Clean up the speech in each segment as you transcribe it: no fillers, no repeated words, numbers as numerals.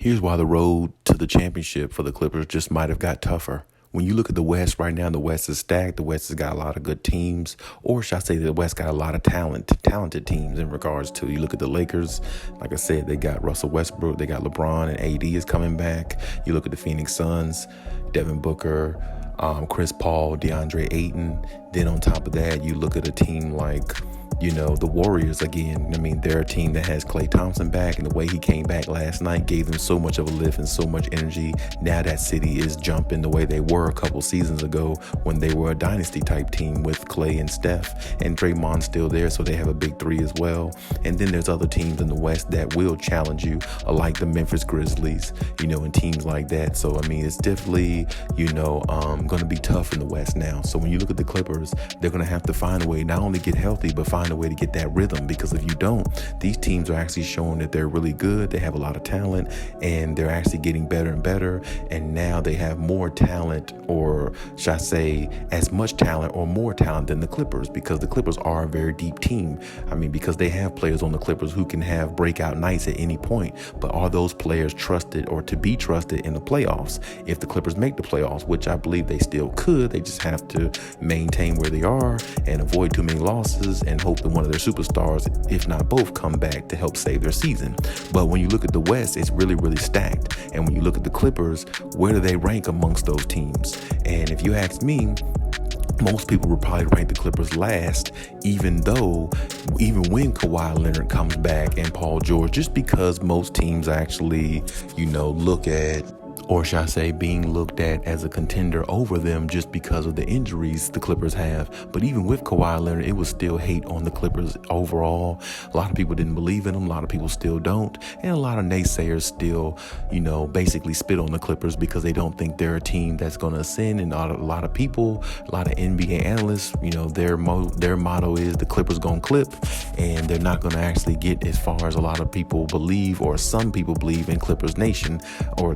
Here's why the road to the championship for the Clippers just might have got tougher. When you look at the West right now, the West is stacked. The West has got a lot of good teams, or should I say the West got a lot of talented teams in regards to, you look at the Lakers, like I said, they got Russell Westbrook, they got LeBron and AD is coming back. You look at the Phoenix Suns, Devin Booker, Chris Paul, DeAndre Ayton. Then on top of that, you look at a team like, the Warriors again. I mean, they're a team that has Klay Thompson back, and the way he came back last night gave them so much of a lift and so much energy. Now that city is jumping the way they were a couple seasons ago when they were a dynasty type team with Klay and Steph, and Draymond's still there, so they have a big three as well. And then there's other teams in the West that will challenge you, like the Memphis Grizzlies, and teams like that. So, I mean, it's definitely, going to be tough in the West now. So when you look at the Clippers, they're going to have to find a way not only get healthy, but find a way to get that rhythm, because if you don't, these teams are actually showing that they're really good. They have a lot of talent, and they're actually getting better and better. And now they have more talent, or should I say as much talent or more talent than the Clippers, because the Clippers are a very deep team. I mean, because they have players on the Clippers who can have breakout nights at any point. But are those players trusted or to be trusted in the playoffs? If the Clippers make the playoffs, which I believe they still could, they just have to maintain where they are and avoid too many losses and hope that one of their superstars, if not both, come back to help save their season. But when you look at the West, it's really, really stacked. And when you look at the Clippers, where do they rank amongst those teams? And if you ask me, most people would probably rank the Clippers last, even when Kawhi Leonard comes back and Paul George, just because most teams actually, look at, or should I say being looked at as a contender over them just because of the injuries the Clippers have. But even with Kawhi Leonard, it was still hate on the Clippers overall. A lot of people didn't believe in them. A lot of people still don't. And a lot of naysayers still, basically spit on the Clippers because they don't think they're a team that's going to ascend. And a lot of people, a lot of NBA analysts, their motto is the Clippers going to clip, and they're not going to actually get as far as a lot of people believe, or some people believe in Clippers Nation, or,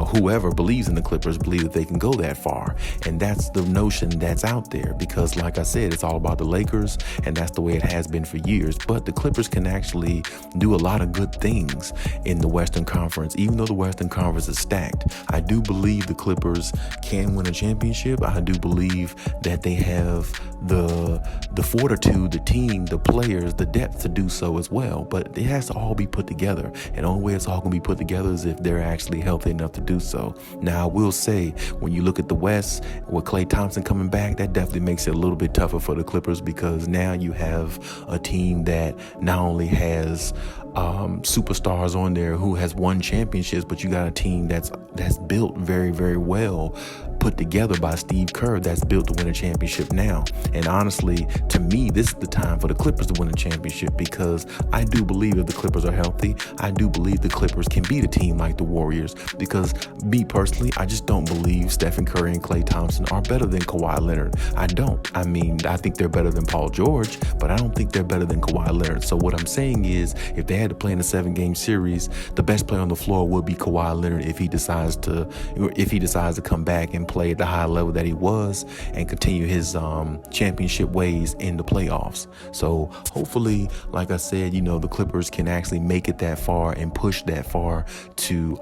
whoever believes in the Clippers believe that they can go that far. And that's the notion that's out there, because like I said, it's all about the Lakers, and that's the way it has been for years. But the Clippers can actually do a lot of good things in the Western Conference. Even though the Western Conference is stacked, I do believe the Clippers can win a championship. I do believe that they have the fortitude, the team, the players, the depth to do so as well. But it has to all be put together, and the only way it's all going to be put together is if they're actually healthy enough to do so. Now, I will say, when you look at the West with Klay Thompson coming back, that definitely makes it a little bit tougher for the Clippers, because now you have a team that not only has superstars on there who has won championships, but you got a team that's built very, very well, put together by Steve Kerr, that's built to win a championship now. And honestly, to me, this is the time for the Clippers to win a championship, because I do believe if the Clippers are healthy, I do believe the Clippers can beat a team like the Warriors, because me personally, I just don't believe Stephen Curry and Klay Thompson are better than Kawhi Leonard. I don't. I mean, I think they're better than Paul George, but I don't think they're better than Kawhi Leonard. So what I'm saying is, if they had to play in a 7-game series, the best player on the floor would be Kawhi Leonard if he decides to come back and play at the high level that he was and continue his championship ways in the playoffs. So hopefully, like I said, the Clippers can actually make it that far and push that far to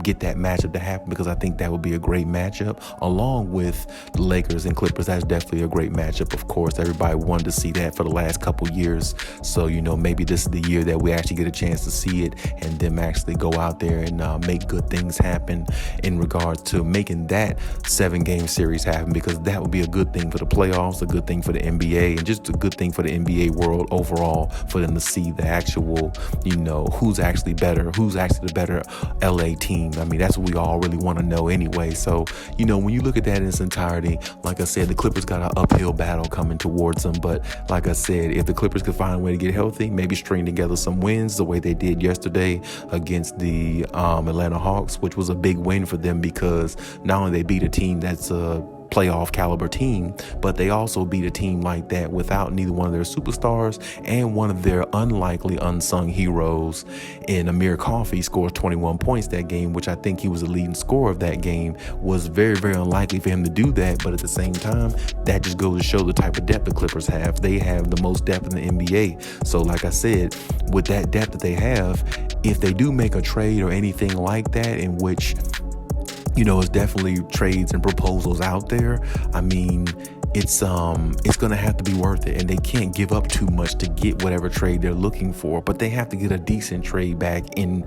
get that matchup to happen, because I think that would be a great matchup along with the Lakers and Clippers. That's definitely a great matchup. Of course, everybody wanted to see that for the last couple years. So, maybe this is the year that we actually get a chance to see it, and them actually go out there and make good things happen in regards to making that 7-game series happen, because that would be a good thing for the playoffs, a good thing for the NBA, and just a good thing for the NBA world overall, for them to see the actual, who's actually the better LA team. I mean, that's what we all really want to know anyway. So, when you look at that in its entirety, like I said, the Clippers got an uphill battle coming towards them. But like I said, if the Clippers could find a way to get healthy, maybe string together some wins the way they did yesterday against the Atlanta Hawks, which was a big win for them, because not only they beat a team that's a playoff caliber team, but they also beat a team like that without neither one of their superstars, and one of their unlikely unsung heroes in Amir Coffey scored 21 points that game, which I think he was the leading scorer of that game. Was very, very unlikely for him to do that, but at the same time, that just goes to show the type of depth the Clippers have. They have the most depth in the NBA. So like I said, with that depth that they have, if they do make a trade or anything like that, in which, it's definitely trades and proposals out there, I mean, it's going to have to be worth it, and they can't give up too much to get whatever trade they're looking for, but they have to get a decent trade back in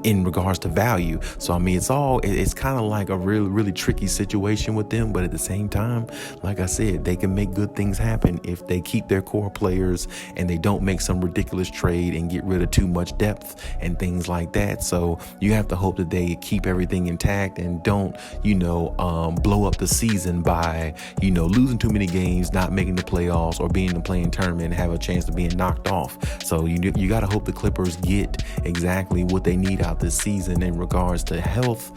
regards to value. So I mean, it's kind of like a really, really tricky situation with them, but at the same time, like I said, they can make good things happen if they keep their core players and they don't make some ridiculous trade and get rid of too much depth and things like that. So you have to hope that they keep everything intact and don't blow up the season by losing too many games, not making the playoffs, or being in the play-in tournament and have a chance of being knocked off. So you got to hope the Clippers get exactly what they need out this season in regards to health,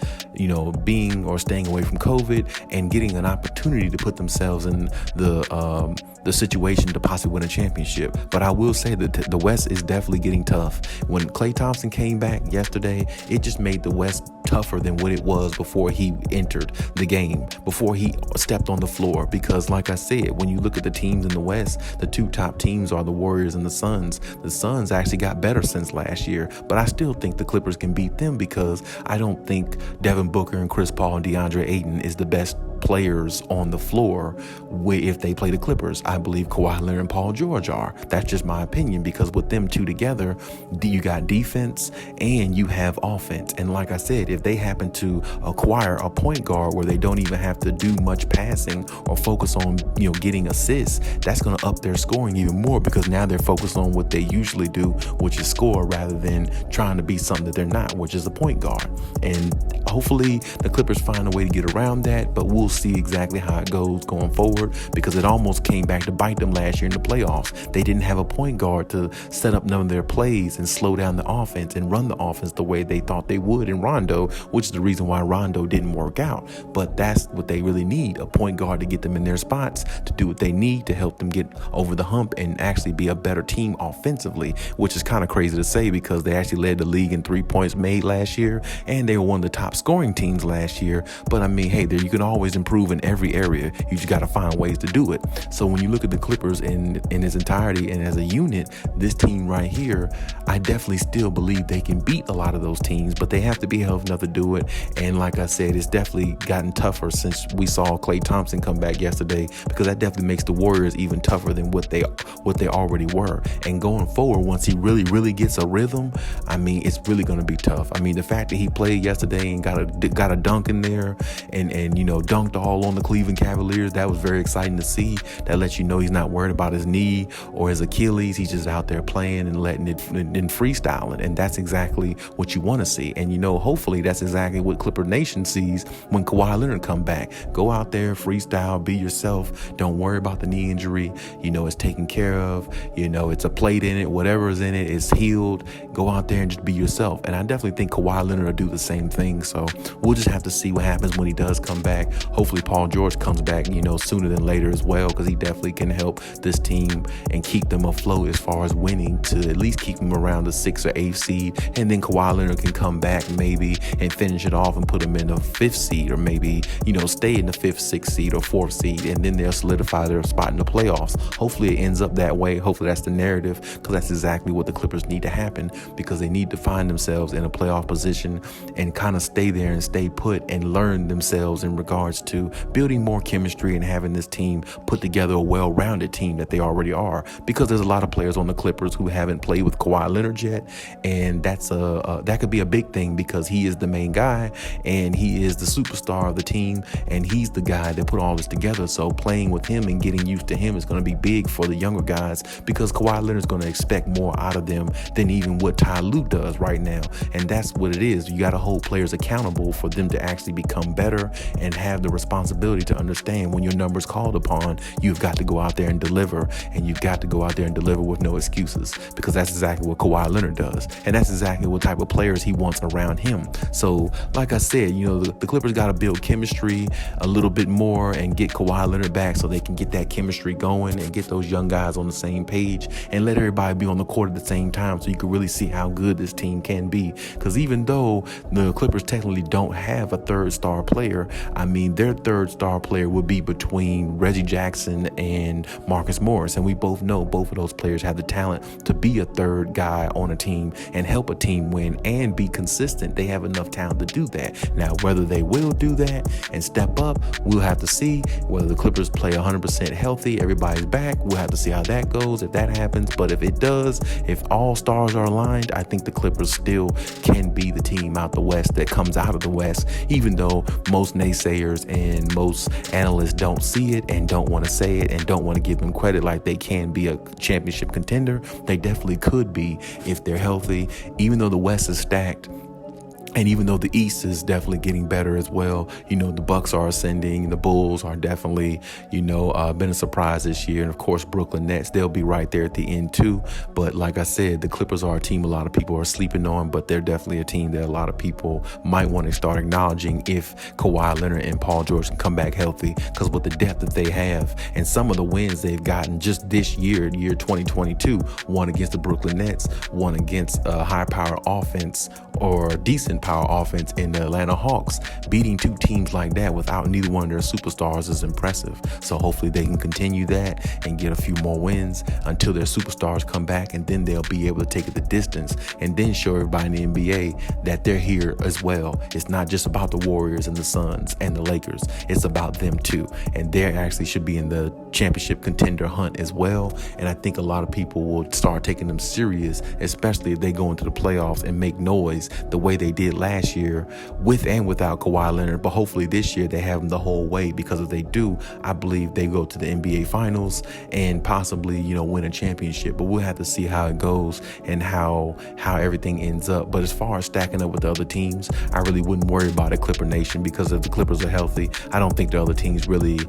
being or staying away from COVID, and getting an opportunity to put themselves in the situation to possibly win a championship. But I will say that the West is definitely getting tough. When Klay Thompson came back yesterday, it just made the West tougher than what it was before he entered the game, before he stepped on the floor. Because like I said, when you look at the teams in the West, the two top teams are the Warriors and the Suns. The Suns actually got better since last year, but I still think the Clippers can beat them, because I don't think Devin Booker and Chris Paul and DeAndre Ayton is the best players on the floor if they play the Clippers. I believe Kawhi Leonard and Paul George are. That's just my opinion, because with them two together, you got defense and you have offense. And like I said, if they happen to acquire a point guard where they don't even have to do much passing or focus on getting assists, that's going to up their scoring even more, because now they're focused on what they usually do, which is score, rather than trying to be something that they're not, which is a point guard. And hopefully the Clippers find a way to get around that, but we'll see exactly how it goes going forward, because it almost came back to bite them last year in the playoffs. They didn't have a point guard to set up none of their plays and slow down the offense and run the offense the way they thought they would in Rondo, which is the reason why Rondo didn't work out. But that's what they really need, a point guard to get them in their spots, to do what they need to help them get over the hump and actually be a better team offensively, which is kind of crazy to say, because they actually led the league in 3 points made last year, and they were one of the top scoring teams last year. But I mean, hey, you can always improve in every area. You just got to find ways to do it. So when you look at the Clippers in its entirety and as a unit, this team right here, I definitely still believe they can beat a lot of those teams, but they have to be healthy enough to do it. And like I said, it's definitely gotten tougher since we saw Klay Thompson come back yesterday, because that definitely makes the Warriors even tougher than what they already were. And going forward, once he really, really gets a rhythm, I mean, it's really going to be tough. I mean, the fact that he played yesterday and got a dunk in there and dunked all on the Cleveland Cavaliers, that was very exciting to see. That lets you know he's not worried about his knee or his Achilles. He's just out there playing and letting it and freestyling, and that's exactly what you want to see. And hopefully that's exactly what Clipper Nation sees when Kawhi Leonard come back. Go out there, freestyle, be yourself. Don't worry about the knee injury. It's taken care of. It's a plate in it. Whatever is in it is healed. Go out there and just be yourself. And I definitely think Kawhi Leonard will do the same thing. So we'll just have to see what happens when he does come back. Hopefully Paul George comes back, sooner than later as well, because he definitely can help this team and keep them afloat as far as winning, to at least keep them around the 6th or 8th seed. And then Kawhi Leonard can come back maybe and finish it off and put them in the 5th seed, or maybe, stay in the 5th, 6th seed or 4th seed, and then they'll solidify their spot in the playoffs. Hopefully it ends up that way. Hopefully that's the narrative, because that's exactly what the Clippers need to happen, because they need to find themselves in a playoff position and kind of stay there and stay put and learn themselves in regards to building more chemistry and having this team put together a well-rounded team that they already are, because there's a lot of players on the Clippers who haven't played with Kawhi Leonard yet, and that could be a big thing, because he is the main guy and he is the superstar of the team, and he's the guy that put all this together. So playing with him and getting used to him is going to be big for the younger guys, because Kawhi Leonard is going to expect more out of them than even what Ty Lue does right now. And that's what it is. You got to hold players accountable for them to actually become better and have the responsibility to understand when your number's called upon, you've got to go out there and deliver, and you've got to go out there and deliver with no excuses, because that's exactly what Kawhi Leonard does. And that's exactly what type of players he wants around him. So like I said, the Clippers got to build chemistry a little bit more and get Kawhi Leonard back, so they can get that chemistry going and get those young guys on the same page and let everybody be on the court at the same time, so you can really see how good this team can be. Because even though the Clippers technically definitely don't have a third star player. I mean, their third star player would be between Reggie Jackson and Marcus Morris. And we both know both of those players have the talent to be a third guy on a team and help a team win and be consistent. They have enough talent to do that. Now, whether they will do that and step up, we'll have to see. Whether the Clippers play 100% healthy, everybody's back, we'll have to see how that goes, if that happens. But if it does, if all stars are aligned, I think the Clippers still can be the team out the West that comes out of the West, even though most naysayers and most analysts don't see it and don't want to say it and don't want to give them credit like they can be a championship contender. They definitely could be if they're healthy, even though the West is stacked. And even though the East is definitely getting better as well, the Bucks are ascending. The Bulls are definitely, been a surprise this year. And of course, Brooklyn Nets, they'll be right there at the end too. But like I said, the Clippers are a team a lot of people are sleeping on, but they're definitely a team that a lot of people might want to start acknowledging if Kawhi Leonard and Paul George can come back healthy. Because with the depth that they have and some of the wins they've gotten just this year 2022, one against the Brooklyn Nets, one against a high-power offense or decent power offense in the Atlanta Hawks. Beating two teams like that without neither one of their superstars is impressive. So hopefully they can continue that and get a few more wins until their superstars come back, and then they'll be able to take it the distance and then show everybody in the NBA that they're here as well. It's not just about the Warriors and the Suns and the Lakers. It's about them too. And they actually should be in the championship contender hunt as well. And I think a lot of people will start taking them serious, especially if they go into the playoffs and make noise the way they did last year with and without Kawhi Leonard. But hopefully this year they have them the whole way, because if they do, I believe they go to the NBA Finals and possibly, win a championship. But we'll have to see how it goes and how everything ends up. But as far as stacking up with the other teams, I really wouldn't worry about it, Clipper Nation, because if the Clippers are healthy, I don't think the other teams really,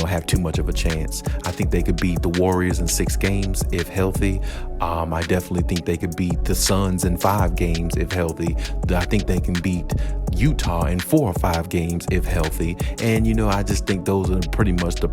have too much of a chance. I think they could beat the Warriors in 6 games if healthy. I definitely think they could beat the Suns in 5 games if healthy. I think they can beat Utah in 4 or 5 games if healthy. And I just think those are pretty much the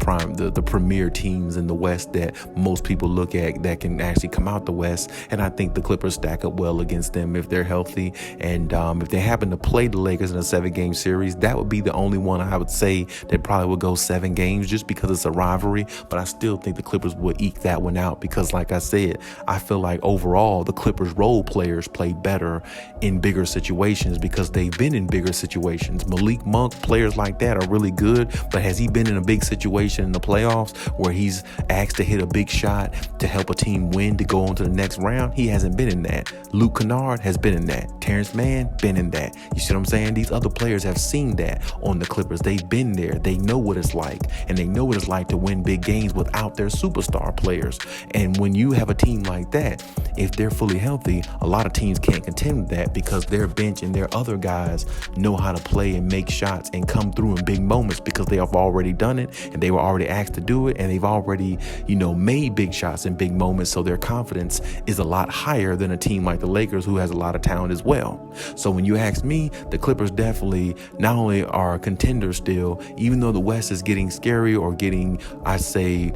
premier teams in the West that most people look at that can actually come out the West. And I think the Clippers stack up well against them if they're healthy. And if they happen to play the Lakers in a 7-game series, that would be the only one I would say that probably would go 7 games just because it's a rivalry. But I still think the Clippers will eke that one out because, like I said, I feel like overall the Clippers role players play better in bigger situations because they've been in bigger situations. Malik Monk, players like that are really good, but has he been in a big situation in the playoffs where he's asked to hit a big shot to help a team win to go on to the next round? He hasn't been in that. Luke Kennard has been in that. Terrence Mann, been in that. You see what I'm saying? These other players have seen that on the Clippers. They've been there. They know what it's like, and they know what it's like to win big games without their superstar players. And when you have a team like that, if they're fully healthy, a lot of teams can't contend with that because their bench and their other guys know how to play and make shots and come through in big moments because they have already done it and they were already asked to do it, and they've already, made big shots in big moments. So their confidence is a lot higher than a team like the Lakers, who has a lot of talent as well. So when you ask me, the Clippers definitely not only are contenders still, even though the West is getting scary or getting, I say,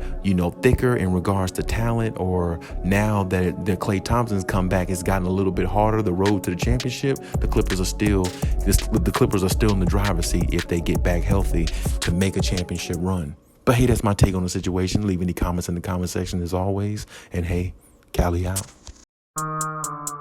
thicker in regards to talent, or now that Klay Thompson's come back, it's gotten a little bit harder. The road to the championship, the Clippers are still in the driver's seat if they get back healthy to make a championship run. But hey, that's my take on the situation. Leave any comments in the comment section as always. And hey, Khaliis out.